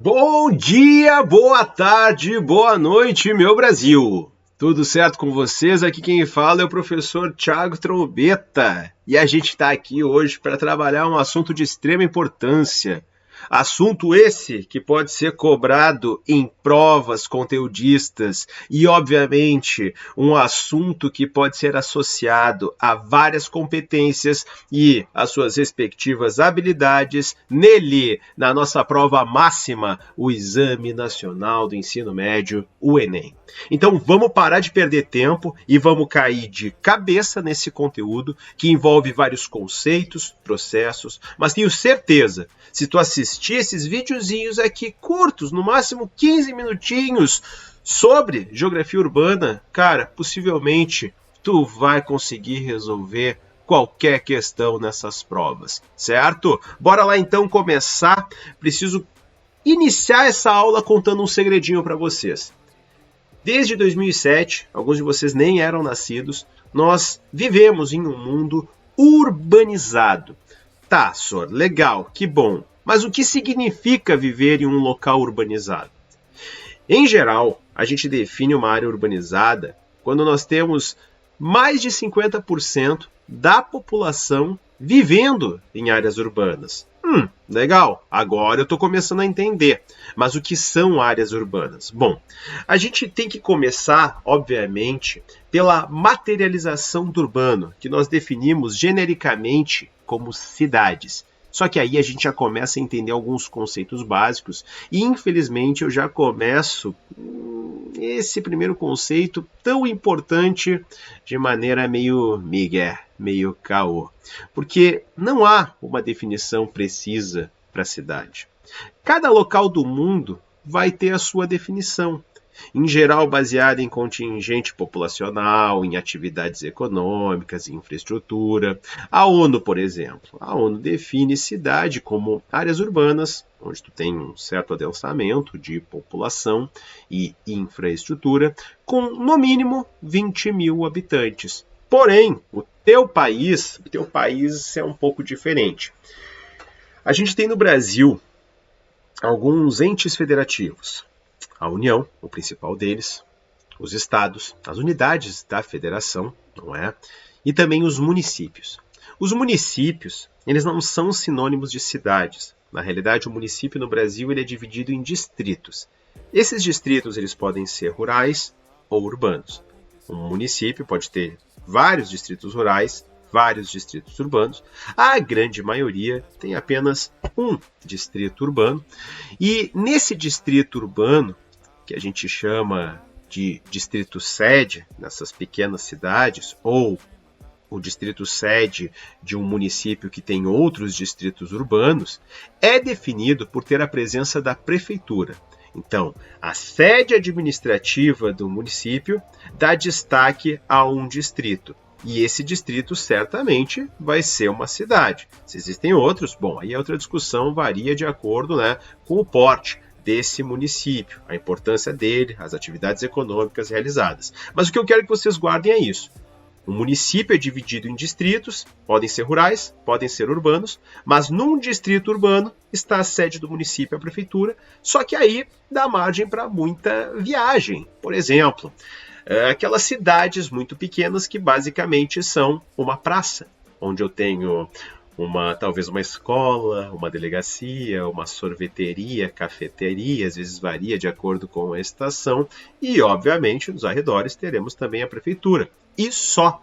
Bom dia, boa tarde, boa noite, meu Brasil! Tudo certo com vocês? Aqui quem fala é o professor Thiago Trombeta e a gente está aqui hoje para trabalhar um assunto de extrema importância. Assunto esse que pode ser cobrado em provas conteudistas e, obviamente, um assunto que pode ser associado a várias competências e as suas respectivas habilidades nele, na nossa prova máxima, o Exame Nacional do Ensino Médio, o Enem. Então vamos parar de perder tempo e vamos cair de cabeça nesse conteúdo que envolve vários conceitos, processos, mas tenho certeza, se tu assistir esses videozinhos aqui curtos, no máximo 15 minutinhos, sobre geografia urbana, cara, possivelmente tu vai conseguir resolver qualquer questão nessas provas, certo? Bora lá então começar. Preciso iniciar essa aula contando um segredinho para vocês. Desde 2007, alguns de vocês nem eram nascidos, nós vivemos em um mundo urbanizado. Tá, Sor, legal, que bom. Mas o que significa viver em um local urbanizado? Em geral, a gente define uma área urbanizada quando nós temos mais de 50% da população vivendo em áreas urbanas. Legal, agora eu estou começando a entender. Mas o que são áreas urbanas? Bom, a gente tem que começar, obviamente, pela materialização do urbano, que nós definimos genericamente como cidades. Só que aí a gente já começa a entender alguns conceitos básicos e, infelizmente, eu já começo esse primeiro conceito tão importante de maneira meio migué, meio caô. Porque não há uma definição precisa para a cidade. Cada local do mundo vai ter a sua definição, em geral baseada em contingente populacional, em atividades econômicas, em infraestrutura. A ONU, por exemplo, a ONU define cidade como áreas urbanas, onde tu tem um certo adensamento de população e infraestrutura, com no mínimo 20 mil habitantes. Porém, o teu país é um pouco diferente. A gente tem no Brasil alguns entes federativos. A União, o principal deles, os estados, as unidades da federação, não é? E também os municípios. Os municípios, eles não são sinônimos de cidades. Na realidade, o município no Brasil ele é dividido em distritos. Esses distritos eles podem ser rurais ou urbanos. Um município pode ter vários distritos rurais, vários distritos urbanos. A grande maioria tem apenas um distrito urbano. E nesse distrito urbano, que a gente chama de distrito sede, nessas pequenas cidades, ou o distrito sede de um município que tem outros distritos urbanos, é definido por ter a presença da prefeitura. Então, a sede administrativa do município dá destaque a um distrito. E esse distrito certamente vai ser uma cidade. Se existem outros, bom, aí a outra discussão varia de acordo, com o porte desse município, a importância dele, as atividades econômicas realizadas. Mas o que eu quero que vocês guardem é isso. O município é dividido em distritos, podem ser rurais, podem ser urbanos, mas num distrito urbano está a sede do município, a prefeitura, só que aí dá margem para muita viagem. Por exemplo, aquelas cidades muito pequenas que basicamente são uma praça, onde eu tenho talvez uma escola, uma delegacia, uma sorveteria, cafeteria, às vezes varia de acordo com a estação, e obviamente nos arredores teremos também a prefeitura. E só.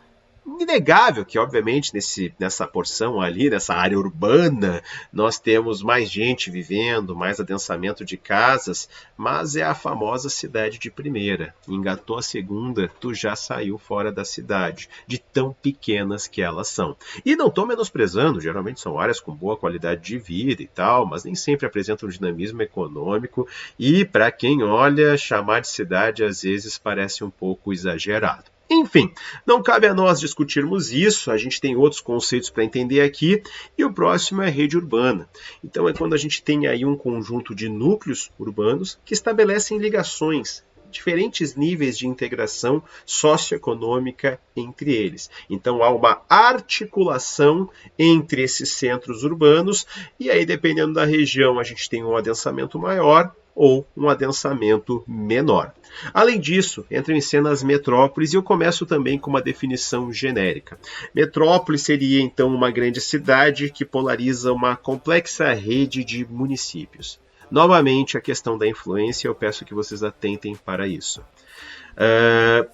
Inegável que, obviamente, nessa porção ali, nessa área urbana, nós temos mais gente vivendo, mais adensamento de casas, mas é a famosa cidade de primeira. Engatou a segunda, tu já saiu fora da cidade, de tão pequenas que elas são. E não estou menosprezando, geralmente são áreas com boa qualidade de vida e tal, mas nem sempre apresentam um dinamismo econômico e, para quem olha, chamar de cidade às vezes parece um pouco exagerado. Enfim, não cabe a nós discutirmos isso, a gente tem outros conceitos para entender aqui, e o próximo é rede urbana. Então é quando a gente tem aí um conjunto de núcleos urbanos que estabelecem ligações diferentes níveis de integração socioeconômica entre eles. Então há uma articulação entre esses centros urbanos e aí, dependendo da região, a gente tem um adensamento maior ou um adensamento menor. Além disso, entram em cena as metrópoles e eu começo também com uma definição genérica. Metrópole seria então uma grande cidade que polariza uma complexa rede de municípios. Novamente, a questão da influência, eu peço que vocês atentem para isso.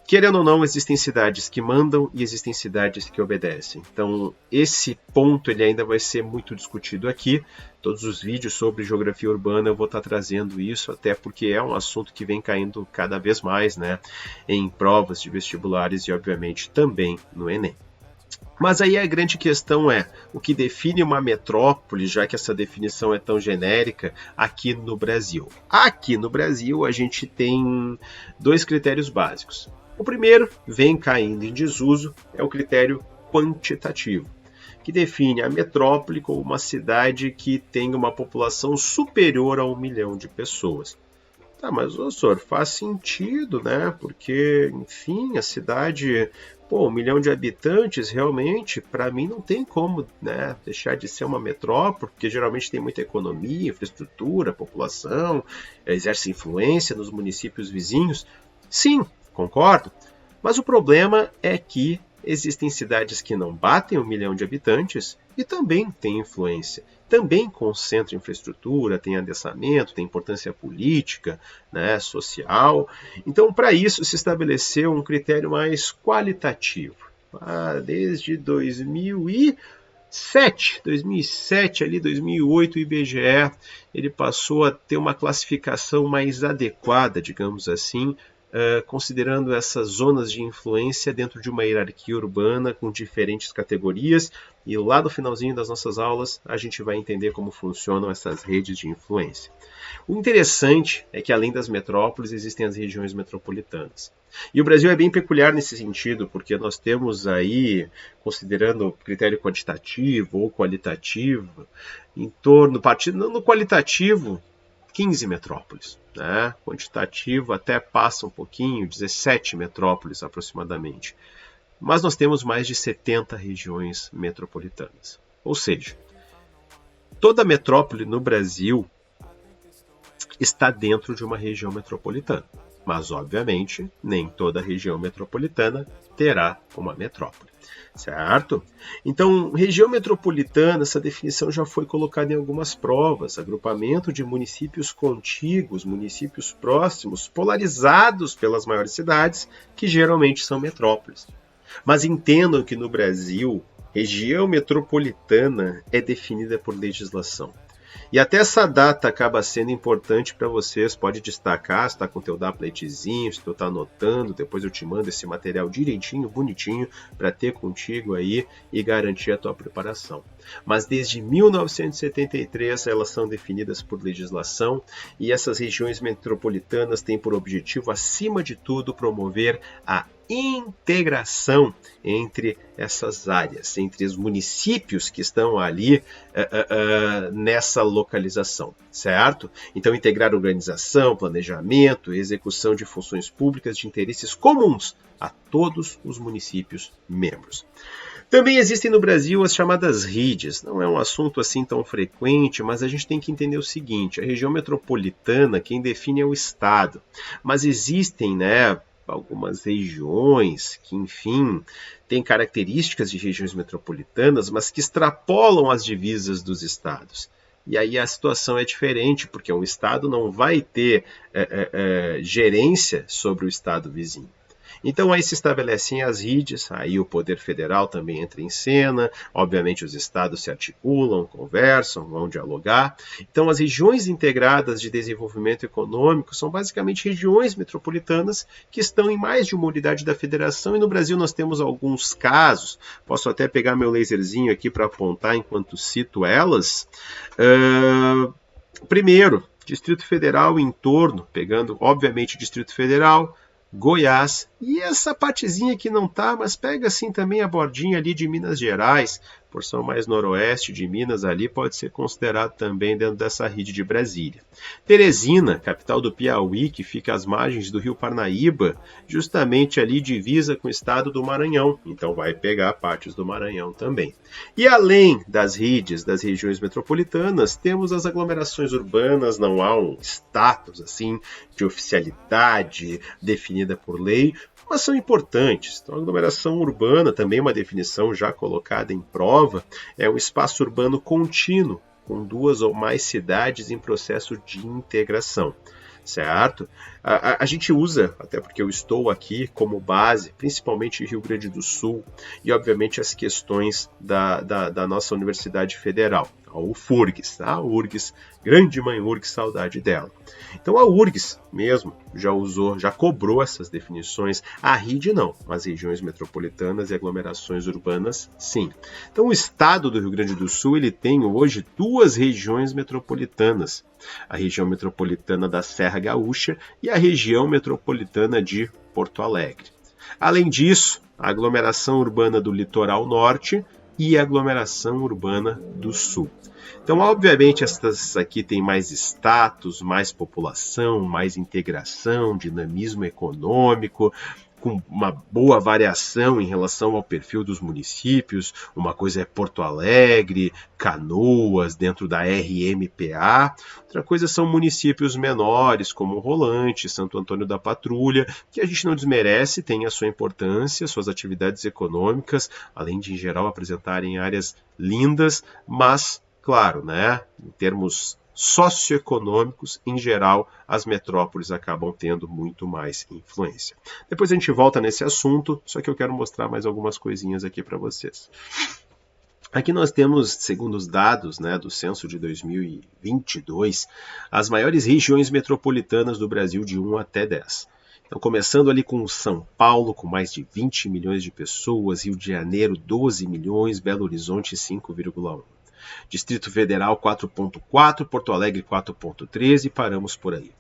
Querendo ou não, existem cidades que mandam e existem cidades que obedecem. Então, esse ponto ele ainda vai ser muito discutido aqui. Todos os vídeos sobre geografia urbana eu vou estar trazendo isso, até porque é um assunto que vem caindo cada vez mais, né, em provas de vestibulares e, obviamente, também no Enem. Mas aí a grande questão é o que define uma metrópole, já que essa definição é tão genérica, aqui no Brasil. Aqui no Brasil a gente tem dois critérios básicos. O primeiro, vem caindo em desuso, é o critério quantitativo, que define a metrópole como uma cidade que tem uma população superior a 1 milhão de pessoas. Tá, mas, senhor, faz sentido, né? Porque, enfim, a cidade, 1 milhão de habitantes, realmente, para mim não tem como, né, deixar de ser uma metrópole, porque geralmente tem muita economia, infraestrutura, população, exerce influência nos municípios vizinhos. Sim, concordo, mas o problema é que existem cidades que não batem 1 milhão de habitantes e também têm influência, também concentram infraestrutura, tem adensamento, tem importância política, né, social. Então, para isso, se estabeleceu um critério mais qualitativo. Desde 2007, ali 2008, o IBGE ele passou a ter uma classificação mais adequada, digamos assim, considerando essas zonas de influência dentro de uma hierarquia urbana com diferentes categorias, e lá no finalzinho das nossas aulas a gente vai entender como funcionam essas redes de influência. O interessante é que além das metrópoles existem as regiões metropolitanas. E o Brasil é bem peculiar nesse sentido, porque nós temos aí, considerando o critério quantitativo ou qualitativo, partindo no qualitativo, 15 metrópoles, né? Quantitativo até passa um pouquinho, 17 metrópoles aproximadamente. Mas nós temos mais de 70 regiões metropolitanas. Ou seja, toda metrópole no Brasil está dentro de uma região metropolitana. Mas, obviamente, nem toda região metropolitana terá uma metrópole, certo? Então, região metropolitana, essa definição já foi colocada em algumas provas, agrupamento de municípios contíguos, municípios próximos, polarizados pelas maiores cidades, que geralmente são metrópoles. Mas entendam que no Brasil, região metropolitana é definida por legislação. E até essa data acaba sendo importante para vocês, pode destacar, se está com o teu dapletezinho, se tu está anotando, depois eu te mando esse material direitinho, bonitinho, para ter contigo aí e garantir a tua preparação. Mas desde 1973 elas são definidas por legislação e essas regiões metropolitanas têm por objetivo, acima de tudo, promover a integração entre essas áreas, entre os municípios que estão ali nessa localização, certo? Então, integrar organização, planejamento, execução de funções públicas de interesses comuns a todos os municípios membros. Também existem no Brasil as chamadas RIDs. Não é um assunto assim tão frequente, mas a gente tem que entender o seguinte, a região metropolitana, quem define é o Estado, mas existem, né, algumas regiões que, enfim, têm características de regiões metropolitanas, mas que extrapolam as divisas dos estados. E aí a situação é diferente, porque um estado não vai ter gerência sobre o estado vizinho. Então aí se estabelecem as RIDs, aí o poder federal também entra em cena, obviamente os estados se articulam, conversam, vão dialogar. Então as regiões integradas de desenvolvimento econômico são basicamente regiões metropolitanas que estão em mais de uma unidade da federação e no Brasil nós temos alguns casos, posso até pegar meu laserzinho aqui para apontar enquanto cito elas. Primeiro, Distrito Federal em torno, pegando obviamente Distrito Federal, Goiás, e essa partezinha que não tá, mas pega assim também a bordinha ali de Minas Gerais, porção mais noroeste de Minas ali pode ser considerado também dentro dessa rede de Brasília. Teresina, capital do Piauí, que fica às margens do rio Parnaíba, justamente ali divisa com o estado do Maranhão, então vai pegar partes do Maranhão também. E além das redes, das regiões metropolitanas, temos as aglomerações urbanas, não há um status assim de oficialidade definida por lei, mas são importantes. Então, a aglomeração urbana, também uma definição já colocada em prova, é um espaço urbano contínuo, com duas ou mais cidades em processo de integração. Certo? A gente usa, até porque eu estou aqui como base, principalmente Rio Grande do Sul, e obviamente as questões da nossa Universidade Federal, a UFURGS, tá? A URGS, grande mãe URGS, saudade dela. Então a URGS mesmo já cobrou essas definições, a RID não, as regiões metropolitanas e aglomerações urbanas sim. Então o estado do Rio Grande do Sul ele tem hoje duas regiões metropolitanas, a região metropolitana da Serra Gaúcha e a região metropolitana de Porto Alegre. Além disso, a aglomeração urbana do litoral norte e a aglomeração urbana do sul. Então, obviamente, essas aqui têm mais status, mais população, mais integração, dinamismo econômico, com uma boa variação em relação ao perfil dos municípios. Uma coisa é Porto Alegre, Canoas, dentro da RMPA. Outra coisa são municípios menores, como Rolante, Santo Antônio da Patrulha, que a gente não desmerece, tem a sua importância, suas atividades econômicas, além de, em geral, apresentarem áreas lindas, mas, claro, né, em termos socioeconômicos, em geral, as metrópoles acabam tendo muito mais influência. Depois a gente volta nesse assunto, só que eu quero mostrar mais algumas coisinhas aqui para vocês. Aqui nós temos, segundo os dados, né, do censo de 2022, as maiores regiões metropolitanas do Brasil de 1 até 10. Então, começando ali com São Paulo, com mais de 20 milhões de pessoas, Rio de Janeiro, 12 milhões, Belo Horizonte, 5,1. Distrito Federal 4,4, Porto Alegre 4,13 e paramos por aí.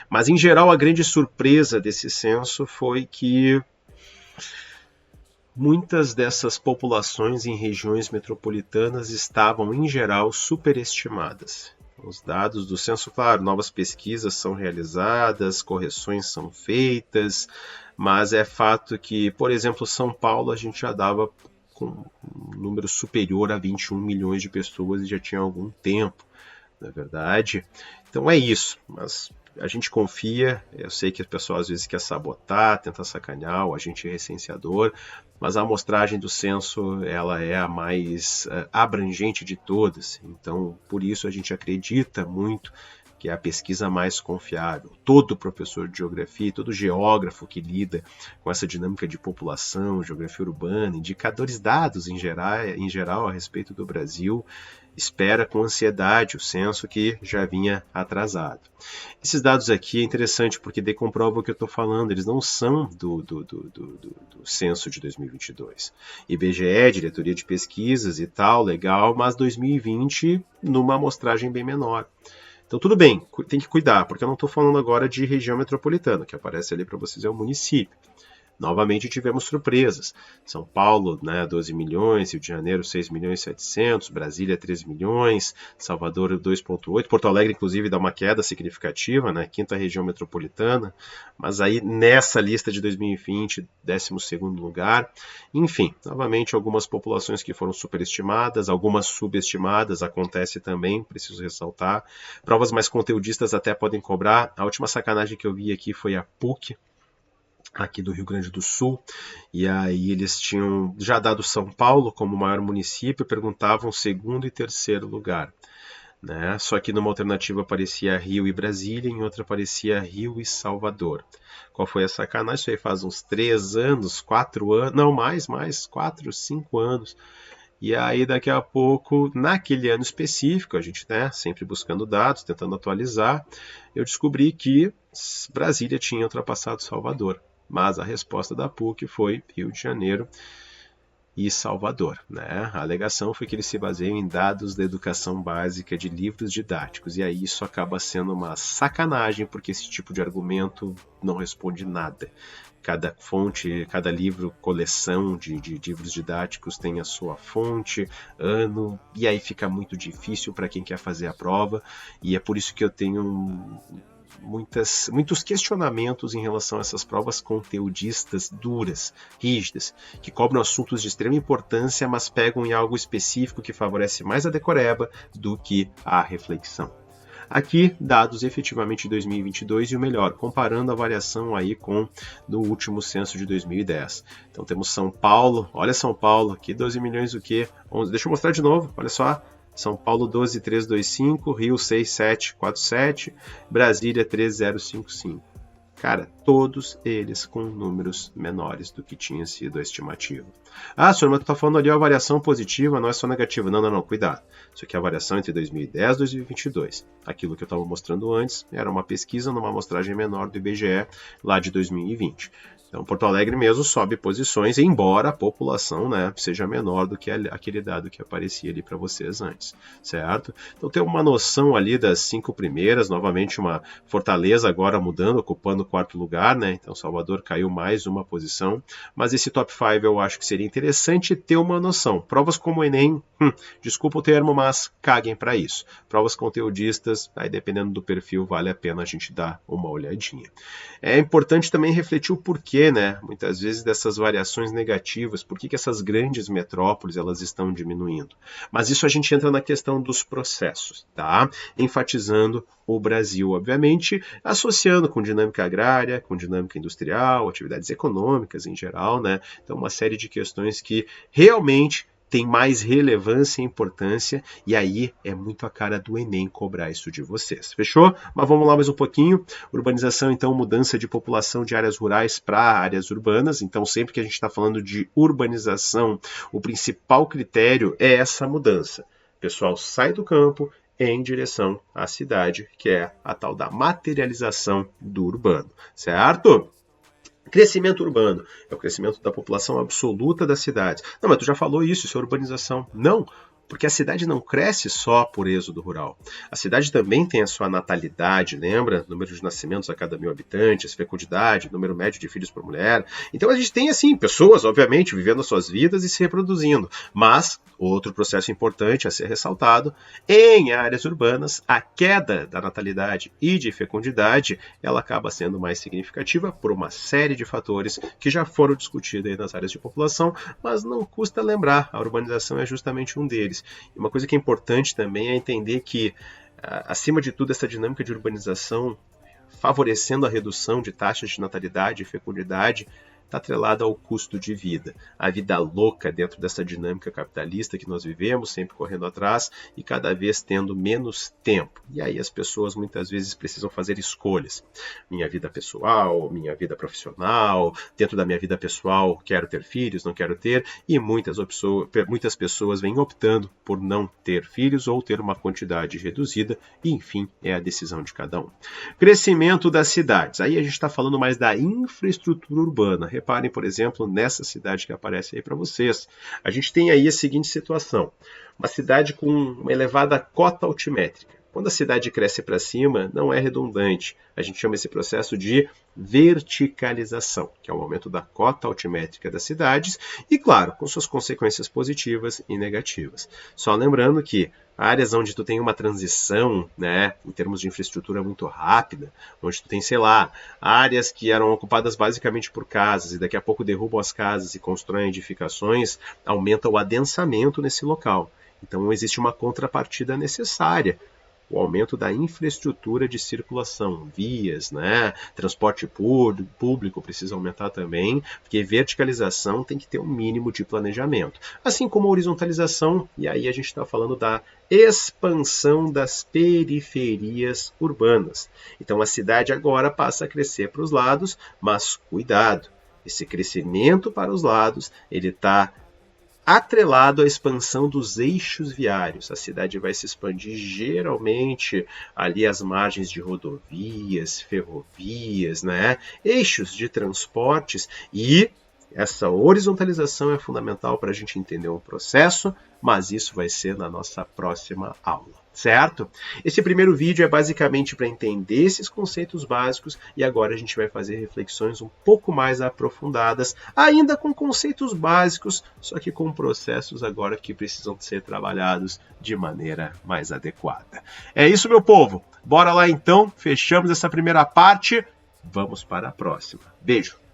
Mas, em geral, a grande surpresa desse censo foi que muitas dessas populações em regiões metropolitanas estavam, em geral, superestimadas. Os dados do censo, claro, novas pesquisas são realizadas, correções são feitas, mas é fato que, por exemplo, São Paulo a gente já dava com um número superior a 21 milhões de pessoas e já tinha algum tempo, na verdade. Então é isso, mas a gente confia, eu sei que o pessoal às vezes quer sabotar, tenta sacanear o agente recenseador, mas a amostragem do censo ela é a mais abrangente de todas, então por isso a gente acredita muito que é a pesquisa mais confiável. Todo professor de geografia, todo geógrafo que lida com essa dinâmica de população, geografia urbana, indicadores dados em geral a respeito do Brasil, espera com ansiedade o censo que já vinha atrasado. Esses dados aqui é interessante porque comprova o que eu estou falando, eles não são do censo de 2022. IBGE, Diretoria de Pesquisas e tal, legal, mas 2020 numa amostragem bem menor. Então tudo bem, tem que cuidar, porque eu não estou falando agora de região metropolitana, que aparece ali para vocês é o município. Novamente tivemos surpresas. São Paulo, né, 12 milhões, Rio de Janeiro 6 milhões e 700, Brasília 13 milhões, Salvador 2,8, Porto Alegre inclusive dá uma queda significativa, né, quinta região metropolitana, mas aí nessa lista de 2020, 12º lugar. Enfim, novamente algumas populações que foram superestimadas, algumas subestimadas, acontece também, preciso ressaltar. Provas mais conteudistas até podem cobrar. A última sacanagem que eu vi aqui foi a PUC, aqui do Rio Grande do Sul, e aí eles tinham já dado São Paulo como maior município, perguntavam segundo e terceiro lugar, né? Só que numa alternativa aparecia Rio e Brasília, em outra aparecia Rio e Salvador. Qual foi a sacanagem? Isso aí faz uns 3 anos, 4 anos, não mais, 4, 5 anos. E aí daqui a pouco, naquele ano específico, a gente, né, sempre buscando dados, tentando atualizar, eu descobri que Brasília tinha ultrapassado Salvador. Mas a resposta da PUC foi Rio de Janeiro. e Salvador, né? A alegação foi que eles se baseiam em dados da educação básica de livros didáticos, e aí isso acaba sendo uma sacanagem, porque esse tipo de argumento não responde nada. Cada fonte, cada livro, coleção de livros didáticos tem a sua fonte, ano, e aí fica muito difícil para quem quer fazer a prova, e é por isso que eu tenho muitos questionamentos em relação a essas provas conteudistas duras, rígidas, que cobram assuntos de extrema importância, mas pegam em algo específico que favorece mais a decoreba do que a reflexão. Aqui, dados efetivamente de 2022 e o melhor, comparando a variação aí com no último censo de 2010. Então temos São Paulo, olha São Paulo, aqui 12 milhões o quê? 11, deixa eu mostrar de novo, olha só. São Paulo 12.325, Rio 6.747, Brasília 13.055. Cara, todos eles com números menores do que tinha sido a estimativa. Ah, senhor, mas tu tá falando ali a variação positiva, não é só negativa. Não, cuidado. Isso aqui é a variação entre 2010 e 2022. Aquilo que eu estava mostrando antes era uma pesquisa numa amostragem menor do IBGE lá de 2020. Então, Porto Alegre mesmo sobe posições, embora a população, né, seja menor do que aquele dado que aparecia ali para vocês antes, certo? Então, tem uma noção ali das 5 primeiras, novamente uma Fortaleza agora mudando, ocupando o 4º lugar, né? Então, Salvador caiu mais uma posição, mas esse top 5 eu acho que seria interessante ter uma noção. Provas como o Enem, desculpa o termo, mas caguem para isso. Provas conteudistas, aí dependendo do perfil, vale a pena a gente dar uma olhadinha. É importante também refletir o porquê, né, muitas vezes dessas variações negativas, por que essas grandes metrópoles elas estão diminuindo. Mas isso a gente entra na questão dos processos, tá? Enfatizando o Brasil, obviamente, associando com dinâmica agrária, com dinâmica industrial, atividades econômicas em geral, né? Então uma série de questões que realmente tem mais relevância e importância, e aí é muito a cara do Enem cobrar isso de vocês. Fechou? Mas vamos lá mais um pouquinho. Urbanização, então, mudança de população de áreas rurais para áreas urbanas. Então, sempre que a gente está falando de urbanização, o principal critério é essa mudança. O pessoal sai do campo em direção à cidade, que é a tal da materialização do urbano, certo? Crescimento urbano é o crescimento da população absoluta das cidades. Não, mas tu já falou isso é urbanização. Não, porque a cidade não cresce só por êxodo rural. A cidade também tem a sua natalidade, lembra? Número de nascimentos a cada 1.000 habitantes, fecundidade, número médio de filhos por mulher. Então a gente tem, assim, pessoas, obviamente, vivendo as suas vidas e se reproduzindo. Mas, outro processo importante a ser ressaltado, em áreas urbanas, a queda da natalidade e de fecundidade, ela acaba sendo mais significativa por uma série de fatores que já foram discutidos aí nas áreas de população, mas não custa lembrar, a urbanização é justamente um deles. E uma coisa que é importante também é entender que, acima de tudo, essa dinâmica de urbanização, favorecendo a redução de taxas de natalidade e fecundidade, está atrelada ao custo de vida. A vida louca dentro dessa dinâmica capitalista que nós vivemos, sempre correndo atrás e cada vez tendo menos tempo. E aí as pessoas muitas vezes precisam fazer escolhas. Minha vida pessoal, minha vida profissional, dentro da minha vida pessoal quero ter filhos, não quero ter, e muitas pessoas vêm optando por não ter filhos ou ter uma quantidade reduzida, e enfim, é a decisão de cada um. Crescimento das cidades. Aí a gente está falando mais da infraestrutura urbana. Reparem, por exemplo, nessa cidade que aparece aí para vocês. A gente tem aí a seguinte situação. Uma cidade com uma elevada cota altimétrica. Quando a cidade cresce para cima, não é redundante. A gente chama esse processo de verticalização, que é o aumento da cota altimétrica das cidades e, claro, com suas consequências positivas e negativas. Só lembrando que áreas onde tu tem uma transição, né, em termos de infraestrutura muito rápida, onde tu tem, sei lá, áreas que eram ocupadas basicamente por casas e daqui a pouco derrubam as casas e constroem edificações, aumenta o adensamento nesse local. Então existe uma contrapartida necessária. O aumento da infraestrutura de circulação, vias, né? Transporte público precisa aumentar também, porque verticalização tem que ter um mínimo de planejamento. Assim como a horizontalização, e aí a gente está falando da expansão das periferias urbanas. Então a cidade agora passa a crescer para os lados, mas cuidado, esse crescimento para os lados, ele está atrelado à expansão dos eixos viários. A cidade vai se expandir geralmente ali às margens de rodovias, ferrovias, né? Eixos de transportes e Essa horizontalização é fundamental para a gente entender um processo, mas isso vai ser na nossa próxima aula, certo? Esse primeiro vídeo é basicamente para entender esses conceitos básicos e agora a gente vai fazer reflexões um pouco mais aprofundadas, ainda com conceitos básicos, só que com processos agora que precisam ser trabalhados de maneira mais adequada. É isso, meu povo. Bora lá então, fechamos essa primeira parte, vamos para a próxima. Beijo!